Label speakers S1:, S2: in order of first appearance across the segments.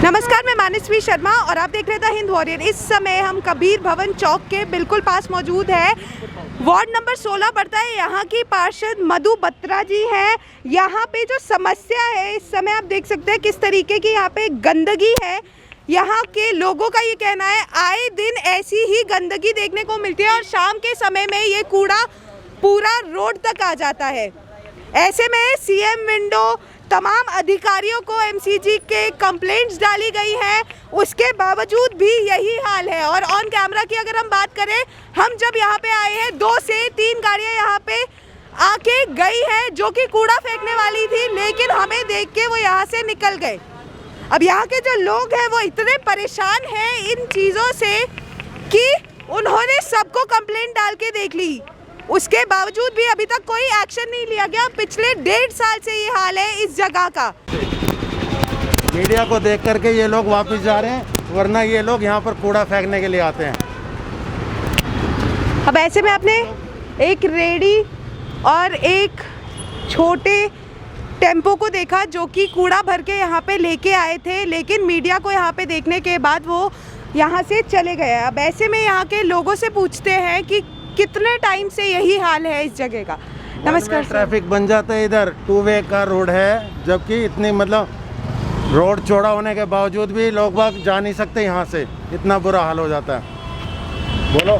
S1: नमस्कार, मैं मानसवी शर्मा और आप देख रहे थे हिंद वॉरियर। इस समय हम कबीर भवन चौक के बिल्कुल पास मौजूद है। वार्ड नंबर 16 पड़ता है। यहाँ की पार्षद मधु बत्रा जी हैं। यहाँ पे जो समस्या है इस समय आप देख सकते हैं किस तरीके की यहाँ पे गंदगी है। यहाँ के लोगों का ये कहना है आए दिन ऐसी ही गंदगी देखने को मिलती है और शाम के समय में ये कूड़ा पूरा रोड तक आ जाता है। ऐसे में सीएम विंडो तमाम अधिकारियों को एमसीजी के कंप्लेंट्स डाली गई हैं, उसके बावजूद भी यही हाल है। और ऑन कैमरा की अगर हम बात करें, हम जब यहाँ पे आए हैं 2 से 3 गाड़ियाँ यहाँ पे आके गई हैं जो कि कूड़ा फेंकने वाली थी, लेकिन हमें देख के वो यहाँ से निकल गए। अब यहाँ के जो लोग हैं वो इतने परेशान हैं इन चीज़ों से कि उन्होंने सबको कंप्लेंट डाल के देख ली, उसके बावजूद भी अभी तक कोई एक्शन नहीं लिया गया। पिछले 1.5 साल से ये हाल है इस जगह का।
S2: मीडिया को देख करके ये लोग वापस जा रहे हैं, वरना ये लोग यहाँ पर कूड़ा फेंकने के लिए आते हैं।
S1: अब ऐसे में आपने एक रेडी और एक छोटे टेम्पो को देखा जो कि कूड़ा भर के यहाँ पे लेके आए थे, लेकिन मीडिया को यहाँ पे देखने के बाद वो यहाँ से चले गए। अब ऐसे में यहाँ के लोगों से पूछते हैं कि कितने टाइम से यही हाल है इस जगह का। नमस्कार।
S2: ट्रैफिक बन जाता है, इधर 2 वे का रोड है, जबकि इतनी रोड चौड़ा होने के बावजूद भी लोग बाग जा नहीं सकते यहाँ से, इतना बुरा हाल हो जाता है। बोलो।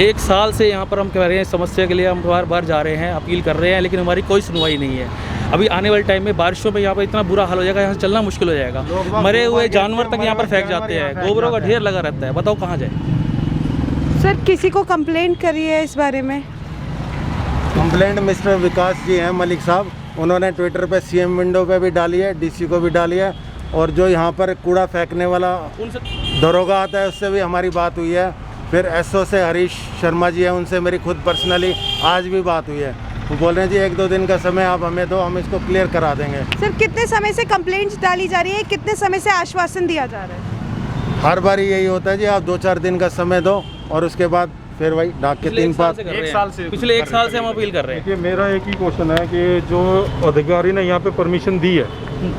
S3: 1 साल से यहाँ पर हम कह रहे हैं, समस्या के लिए हम बार बार जा रहे हैं, अपील कर रहे हैं, लेकिन हमारी कोई सुनवाई नहीं है। अभी आने वाले टाइम में बारिशों में यहाँ पर इतना बुरा हाल हो जाएगा, यहाँ से चलना मुश्किल हो जाएगा। मरे हुए जानवर तक यहाँ पर फेंक जाते हैं, गोबरों का ढेर लगा रहता है, बताओ कहाँ जाए।
S1: सर, किसी को कंप्लेंट करी है इस बारे में?
S2: कंप्लेंट मिस्टर विकास जी हैं, मलिक साहब, उन्होंने ट्विटर पे सीएम विंडो पे भी डाली है, डीसी को भी डाली है, और जो यहाँ पर कूड़ा फेंकने वाला दरोगा आता है उससे भी हमारी बात हुई है। फिर एसओ से हरीश शर्मा जी हैं, उनसे मेरी खुद पर्सनली आज भी बात हुई है। वो बोल रहे हैं जी 1-2 दिन का समय आप हमें दो, हम इसको क्लियर करा देंगे।
S1: सर, कितने समय से कंप्लेंट्स डाली जा रही है, कितने समय से आश्वासन दिया जा रहा है?
S2: हर बार यही होता है जी, आप 2-4 दिन का समय दो और उसके बाद फिर वही डाक के 3 बार।
S3: पिछले 1 साल से हम अपील कर रहे हैं।
S4: देखिए, मेरा एक ही क्वेश्चन है कि जो अधिकारी ने यहाँ पे परमिशन दी है,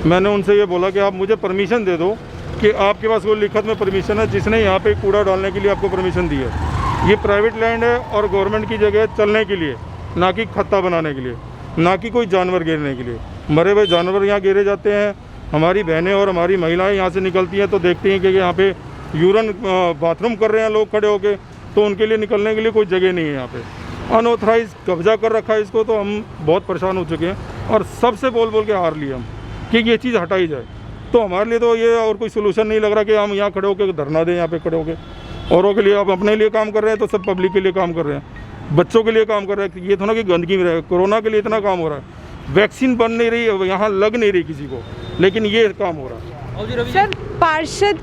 S4: मैंने उनसे ये बोला कि आप मुझे परमिशन दे दो कि आपके पास कोई लिखत में परमिशन है जिसने यहाँ पे कूड़ा डालने के लिए आपको परमिशन दी है। ये प्राइवेट लैंड है और गवर्नमेंट की जगह चलने के लिए, ना कि खत्ता बनाने के लिए, ना कि कोई जानवर गिरने के लिए। मरे हुए जानवर यहाँ गिरे जाते हैं। हमारी बहनें और हमारी महिलाएं यहाँ से निकलती हैं तो देखती हैं कि यहाँ पे यूरन बाथरूम कर रहे हैं लोग खड़े होके, तो उनके लिए निकलने के लिए कोई जगह नहीं है। यहाँ पे अनऑथराइज कब्जा कर रखा है इसको, तो हम बहुत परेशान हो चुके हैं और सबसे बोल बोल के हार लिए हम कि ये चीज़ हटाई जाए। तो हमारे लिए तो ये और कोई सोल्यूशन नहीं लग रहा कि हम यहाँ खड़े होकर धरना दें, यहाँ पे खड़े होकर औरों के लिए। आप अपने लिए काम कर रहे हैं तो सब पब्लिक के लिए काम कर रहे हैं, बच्चों के लिए काम कर रहे हैं। ये थोड़ा कि गंदगी में रहे, कोरोना के लिए इतना काम हो रहा है, वैक्सीन बन नहीं रही, यहाँ लग नहीं रही किसी को, लेकिन ये काम हो रहा है।
S1: सर, पार्षद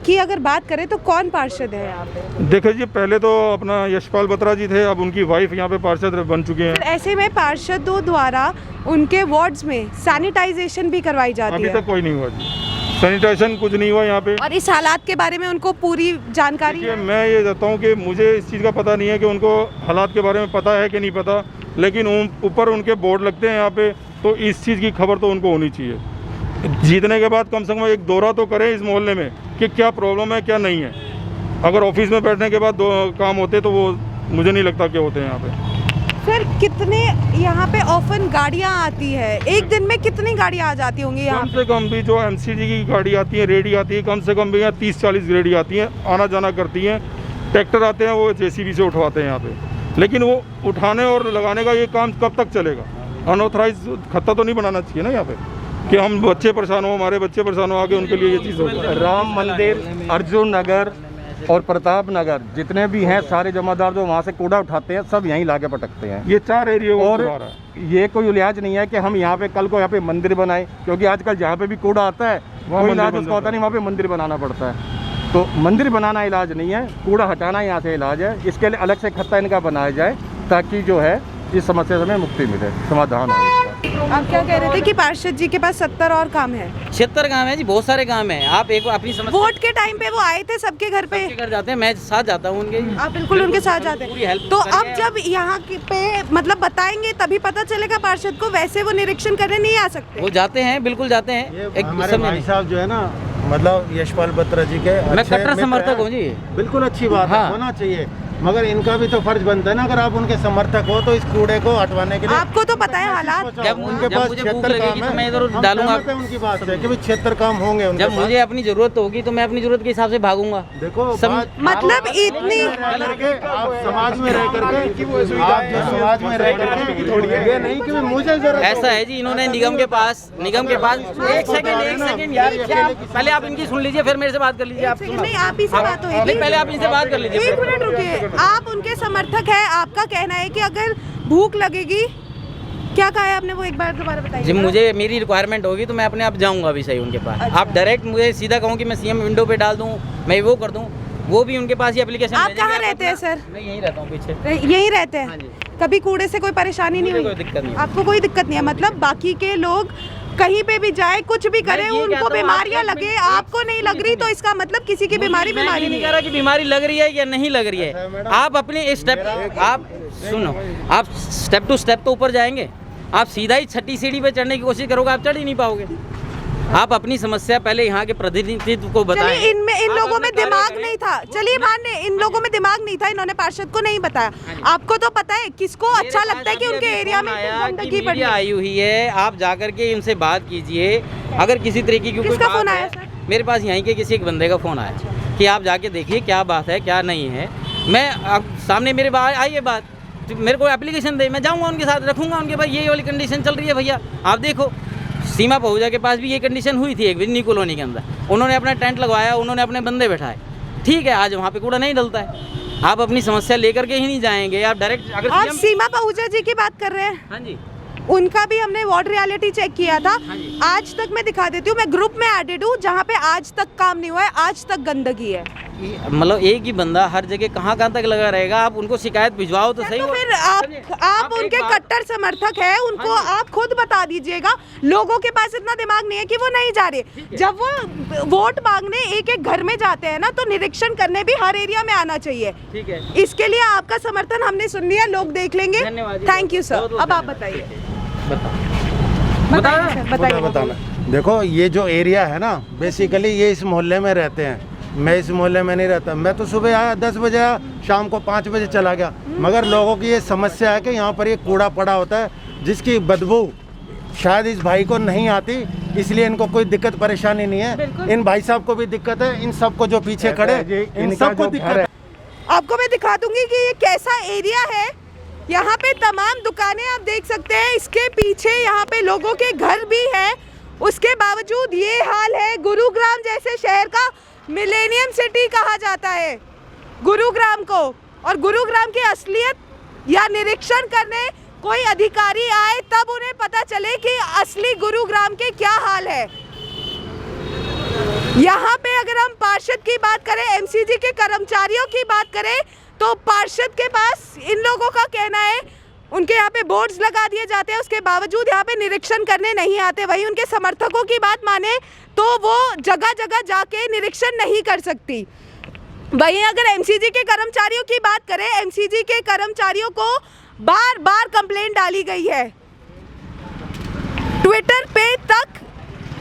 S1: की अगर बात करें तो कौन पार्षद है यहाँ पे?
S4: देखिए जी, पहले तो अपना यशपाल बत्रा जी थे, अब उनकी वाइफ यहाँ पे पार्षद बन चुके हैं।
S1: ऐसे में पार्षदों द्वारा उनके वार्ड्स में सैनिटाइजेशन भी करवाई जाती है?
S4: अभी तक कोई नहीं हुआ जी, सैनिटाइजेशन कुछ नहीं हुआ यहाँ पे।
S1: और इस हालात के बारे में उनको पूरी जानकारी है?
S4: मैं ये कहता हूँ कि मुझे इस चीज़ का पता नहीं है कि उनको हालात के बारे में पता है कि नहीं पता, लेकिन ऊपर उनके बोर्ड लगते हैं यहाँ पे, तो इस चीज़ की खबर तो उनको होनी चाहिए। जीतने के बाद कम से कम एक दौरा तो करें इस मोहल्ले में कि क्या प्रॉब्लम है क्या नहीं है। अगर ऑफिस में बैठने के बाद 2 काम होते तो वो मुझे नहीं लगता कि होते हैं यहाँ पे।
S1: सर, कितने यहाँ पे ऑफन गाड़ियाँ आती है? एक दिन में कितनी गाड़ियाँ आ जाती होंगी यहाँ?
S4: कम से कम भी जो एमसीजी की गाड़ी आती है, रेडी आती है, कम से कम भी यहाँ 30-40 रेडी आती हैं, आना जाना करती हैं। ट्रैक्टर आते हैं, वो जेसीबी से उठवाते हैं यहाँ पे, लेकिन वो उठाने और लगाने का ये काम कब तक चलेगा? अनऑथराइज खत्ता तो नहीं बनाना चाहिए ना यहाँ पे कि हम बच्चे परेशान हो, हमारे बच्चे परेशान हो आगे, उनके लिए ये चीज़ होगी।
S5: राम मंदिर, अर्जुन नगर और प्रताप नगर जितने भी हैं सारे जमादार जो वहाँ से कूड़ा उठाते हैं सब यहीं लाके पटकते हैं।
S4: ये 4 एरिया
S5: और ये कोई लिहाज नहीं है कि हम यहाँ पे कल को यहाँ पे मंदिर बनाए, क्योंकि आजकल जहाँ पे भी कूड़ा आता है कोई इलाज उसका होता नहीं, वहाँ पे मंदिर बनाना पड़ता है। तो मंदिर बनाना इलाज नहीं है, कूड़ा हटाना यहाँ से इलाज है। इसके लिए अलग से खत्ता इनका बनाया जाए ताकि जो है इस समस्या से हमें मुक्ति मिले, समाधान हो।
S1: आप क्या कह रहे थे कि पार्षद जी के पास 70 और काम है?
S6: 76 काम है जी, बहुत सारे काम है। आप एक अपनी समझ,
S1: वोट के टाइम पे वो आए थे सबके घर पे?
S6: घर जाते हैं, मैं साथ जाता हूँ उनके।
S1: आप बिल्कुल उनके साथ जाते हैं? तो अब जब यहाँ पे मतलब बताएंगे तभी पता चलेगा पार्षद को, वैसे वो निरीक्षण करने नहीं आ सकते?
S6: वो जाते हैं, बिल्कुल जाते हैं।
S2: हमारे भाई साहब जो है ना, मतलब यशपाल बत्रा जी के
S6: मैं
S2: अच्छे
S6: कट्टर
S2: मित्र
S6: समर्थक
S2: हैं।
S6: हूँ जी।
S2: बिल्कुल अच्छी बात
S6: हाँ।
S2: है, होना चाहिए, मगर इनका भी तो फर्ज बनता है ना, अगर आप उनके समर्थक हो तो इस कूड़े को हटवाने के लिए
S1: आपको तो पता है हालात।
S6: जब
S2: उनके
S6: जब
S2: पास
S6: मुझे भूख
S2: 76
S6: लगेगी
S2: काम
S6: तो
S2: है,
S6: मैं इधर
S2: हम
S6: डालूंगा।
S2: सहमत हैं उनकी बात से कि भाई 76 काम होंगे उनके
S6: जब
S2: पास।
S6: मुझे अपनी जरूरत होगी तो मैं अपनी जरूरत के हिसाब से भागूंगा।
S2: देखो
S1: मतलब इतनी
S2: आप समाज में रह करके आप जो समाज में रह करके ये नहीं कि मुझे जरूरत
S6: ऐसा है जी, इन्होंने निगम के पास एक सेकंड यार, पहले आप इनकी सुन लीजिए फिर मेरे से बात कर लीजिए। आप
S1: नहीं, आप ही से बात
S6: नहीं,
S1: होगी।
S6: पहले आप इनसे बात कर लीजिए।
S1: एक मिनट रुकिए, आप उनके समर्थक हैं, आपका कहना है कि अगर भूख लगेगी, क्या कहा है आपने, वो एक बार दोबारा बताइए।
S6: जी, मुझे मेरी रिक्वायरमेंट होगी तो मैं अपने आप जाऊंगा अभी सही उनके पास। आप डायरेक्ट मुझे सीधा कहूँ कि मैं सीएम विंडो पे डाल दूँ, मैं वो कर दूँ, वो भी उनके पास ही एप्लीकेशन।
S1: आप कहाँ रहते हैं सर?
S6: मैं यहीं रहता हूँ पीछे।
S1: यहीं रहते
S6: हाँ
S1: हैं?
S6: जी।
S1: कभी कूड़े से कोई परेशानी नहीं
S6: मुझे
S1: हुई?
S6: कोई दिक्कत नहीं है।
S1: आपको कोई दिक्कत नहीं है, मतलब बाकी के लोग कहीं पे भी जाए, कुछ भी करे,
S6: ये कहता
S1: उनको
S6: हूँ,
S1: बीमारियां
S6: आप
S1: लगे, आपको नहीं लग रही, तो इसका मतलब किसी की बीमारी
S6: मैं ये नहीं
S1: नहीं
S6: कह
S1: है।
S6: रहा कि बीमारी लग रही है या नहीं लग रही है। आप अपने स्टेप, आप सुनो, आप स्टेप टू स्टेप तो ऊपर जाएंगे। आप सीधा ही छठी सीढ़ी पे चढ़ने की कोशिश करोगे, आप चढ़ ही नहीं पाओगे। आप अपनी समस्या पहले यहाँ के प्रतिनिधित्व को बताएं।
S1: चलिए, इनमें इन
S6: आप
S1: लोगों
S6: अपना
S1: में
S6: कार्य
S1: दिमाग
S6: करें।
S1: नहीं था, चलिए मान्य, इन लोगों में दिमाग नहीं था, इन्होंने पार्षद को नहीं बताया। आपको तो पता है किसको
S6: मेरे
S1: अच्छा
S6: पास
S1: लगता है कि
S6: अभी
S1: उनके
S6: अभी
S1: एरिया
S6: फोन
S1: में
S6: आया कि
S1: गंदगी पड़ी
S6: मीडिया
S1: है।
S6: आई हुई है, आप जाकर के इनसे बात कीजिए। अगर किसी तरीके की कोई
S1: किसका
S6: बात
S1: फोन
S6: है,
S1: आया सर?
S6: मेरे पास यहीं के किसी एक बंदे का फोन आया कि आप जाके देखिए क्या बात है क्या नहीं है। मैं आप सामने मेरे बात आई है बात, तो मेरे को एप्लीकेशन दे, मैं जाऊँगा उनके साथ, रखूँगा उनके भाई ये वाली कंडीशन चल रही है भैया। आप देखो सीमा पहुँचा के पास भी ये कंडीशन हुई थी एक बिन्नी कॉलोनी के अंदर, उन्होंने अपना टेंट लगवाया, उन्होंने अपने बंदे बैठाए, ठीक है, आज वहाँ पे कूड़ा नहीं डलता है। आप अपनी समस्या लेकर के ही नहीं जाएंगे, आप डायरेक्ट अगर
S1: आप
S6: CM
S1: सीमा पहुजा जी की बात कर रहे हैं?
S6: हाँ जी,
S1: उनका भी हमने वार्ड रियलिटी चेक किया था।
S6: हाँ जी।
S1: आज तक मैं दिखा देती हूँ, मैं ग्रुप में एडेड हूँ जहाँ पे आज तक काम नहीं हुआ है, आज तक गंदगी है।
S6: मतलब एक ही बंदा हर जगह कहाँ तक लगा रहेगा। आप उनको शिकायत भिजवाओ तो सही।
S1: तो
S6: हो।
S1: फिर
S6: समझे?
S1: आप
S6: एक
S1: उनके
S6: बात-
S1: कट्टर समर्थक हैं, उनको
S6: हाँ जी।
S1: आप खुद बता दीजिएगा। लोगों के पास इतना दिमाग नहीं है कि वो नहीं जा रहे। जब वो वोट मांगने एक एक घर में जाते हैं ना, तो निरीक्षण करने भी हर एरिया में आना चाहिए।
S6: ठीक है,
S1: इसके लिए आपका समर्थन हमने सुन लिया, लोग देख लेंगे।
S6: धन्यवाद जी।
S1: Thank you sir.
S6: बहुत-बहुत
S1: अब आप
S6: धन्यवाद।
S1: बताइए,
S6: बताओ।
S1: सर, बताइए।
S2: बताना। देखो ये जो एरिया है ना, बेसिकली ये इस मोहल्ले में रहते हैं, मैं इस मोहल्ले में नहीं रहता। मैं तो सुबह आया 10 बजे आया, शाम को 5 बजे चला गया। मगर लोगों की ये समस्या है कि यहाँ पर ये कूड़ा पड़ा होता है, जिसकी बदबू शायद इस भाई को नहीं आती, इसलिए इनको कोई दिक्कत परेशानी नहीं है। इन भाई साहब को भी दिक्कत है, इन सबको जो पीछे खड़े इन
S5: इनका
S2: सबको
S5: जो
S2: दिक्कत
S5: घर
S2: है।
S1: आपको मैं दिखा दूंगी कि ये कैसा एरिया है। यहाँ पे तमाम दुकानें आप देख सकते हैं, इसके पीछे यहाँ पे लोगों के घर भी हैं। उसके बावजूद ये हाल है। गुरुग्राम जैसे शहर का मिलेनियम सिटी कहा जाता है गुरुग्राम को, और गुरुग्राम की असलियत या निरीक्षण करने कोई अधिकारी आए तब उन्हें पता चले कि असली गुरुग्राम के क्या हाल है। यहाँ पे अगर हम पार्षद की बात करें, एमसीजी के कर्मचारियों की बात करें, तो पार्षद के पास इन लोगों का कहना है उनके यहाँ पे बोर्ड्स लगा दिए जाते हैं, उसके बावजूद यहाँ पे निरीक्षण करने नहीं आते। वहीं उनके समर्थकों की बात माने तो वो जगह जगह जाके निरीक्षण नहीं कर सकती। वहीं अगर एमसीजी के कर्मचारियों की बात करें, एमसीजी के कर्मचारियों को बार बार कंप्लेंट डाली गई है। ट्विटर पे तक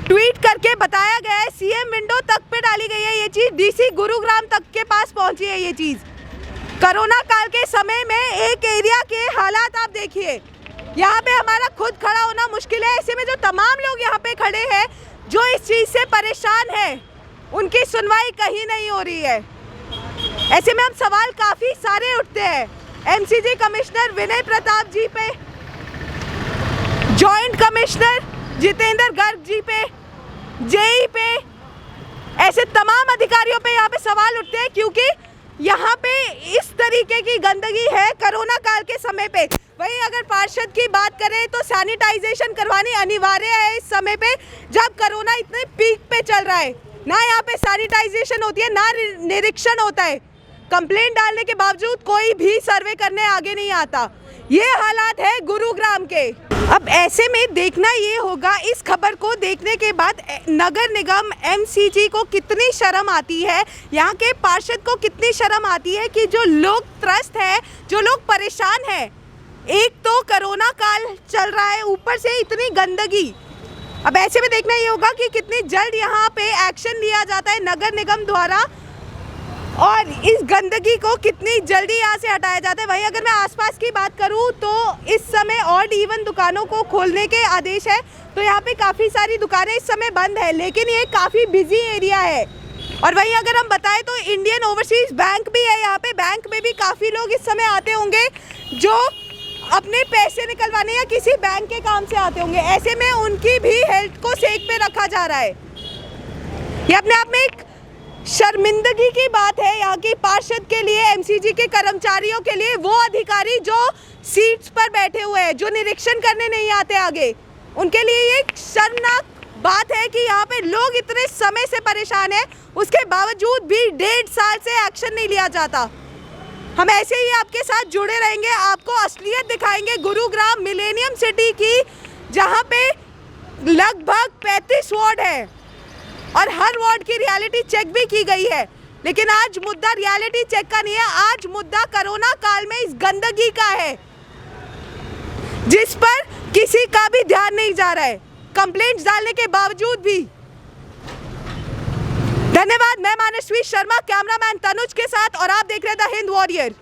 S1: ट्वीट करके बताया गया है, सीएम विंडो तक पे डाली गई है ये चीज़, डीसी गुरुग्राम तक के पास पहुंची है ये चीज़। कोरोना काल के समय में एक एरिया के हालात आप देखिए, यहाँ पे हमारा खुद खड़ा होना मुश्किल है। ऐसे में जो तमाम लोग यहाँ पे खड़े हैं जो इस चीज़ से परेशान हैं, उनकी सुनवाई कहीं नहीं हो रही है। ऐसे में हम सवाल काफ़ी सारे उठते हैं एमसीजी कमिश्नर विनय प्रताप जी पे, जॉइंट कमिश्नर जितेंद्र गर्ग जी पे, जेई पे, ऐसे तमाम अधिकारियों पे यहाँ पे सवाल उठते हैं, क्योंकि यहाँ पे इस तरीके की गंदगी है कोरोना काल के समय पे। वहीं अगर पार्षद की बात करें तो सैनिटाइजेशन करवानी अनिवार्य है इस समय पे, जब कोरोना इतने पीक पे चल रहा है। ना यहाँ पे सैनिटाइजेशन होती है, ना निरीक्षण होता है। कंप्लेंट डालने के बावजूद कोई भी सर्वे करने आगे नहीं आता। ये हालात है गुरुग्राम के। अब ऐसे में देखना ये होगा, इस खबर को देखने के बाद नगर निगम एमसीजी को कितनी शर्म आती है, यहाँ के पार्षद को कितनी शर्म आती है कि जो लोग त्रस्त है, जो लोग परेशान है। एक तो कोरोना काल चल रहा है, ऊपर से इतनी गंदगी। अब ऐसे में देखना ये होगा कि कितनी जल्द यहाँ पे एक्शन लिया जाता है नगर निगम द्वारा और इस गंदगी को कितनी जल्दी यहाँ से हटाया जाता है। वहीं अगर मैं आसपास की बात करूँ तो इस समय ऑड इवन दुकानों को खोलने के आदेश है, तो यहाँ पे काफ़ी सारी दुकानें इस समय बंद है, लेकिन ये काफ़ी बिजी एरिया है। और वहीं अगर हम बताएं तो इंडियन ओवरसीज बैंक भी है यहाँ पे, बैंक में भी काफ़ी लोग इस समय आते होंगे जो अपने पैसे निकलवाने या किसी बैंक के काम से आते होंगे। ऐसे में उनकी भी हेल्थ को सेक पे रखा जा रहा है। ये अपने आप में एक शर्मिंदगी की बात है यहाँ की पार्षद के लिए, एमसीजी के कर्मचारियों के लिए, वो अधिकारी जो सीट्स पर बैठे हुए हैं, जो निरीक्षण करने नहीं आते आगे, उनके लिए ये एक शर्मनाक बात है कि यहाँ पे लोग इतने समय से परेशान हैं, उसके बावजूद भी 1.5 साल से एक्शन नहीं लिया जाता। हम ऐसे ही आपके साथ जुड़े रहेंगे, आपको असलियत दिखाएंगे गुरुग्राम मिलेनियम सिटी की, जहाँ पे लगभग 35 वार्ड है और हर वार्ड की रियलिटी चेक भी की गई है। लेकिन आज मुद्दा रियलिटी चेक का नहीं है, आज मुद्दा कोरोना काल में इस गंदगी का है, जिस पर किसी का भी ध्यान नहीं जा रहा है, कंप्लेंट्स डालने के बावजूद भी। धन्यवाद। मैं मानसवी शर्मा, कैमरामैन तनुज के साथ, और आप देख रहे थे हिंद वॉरियर।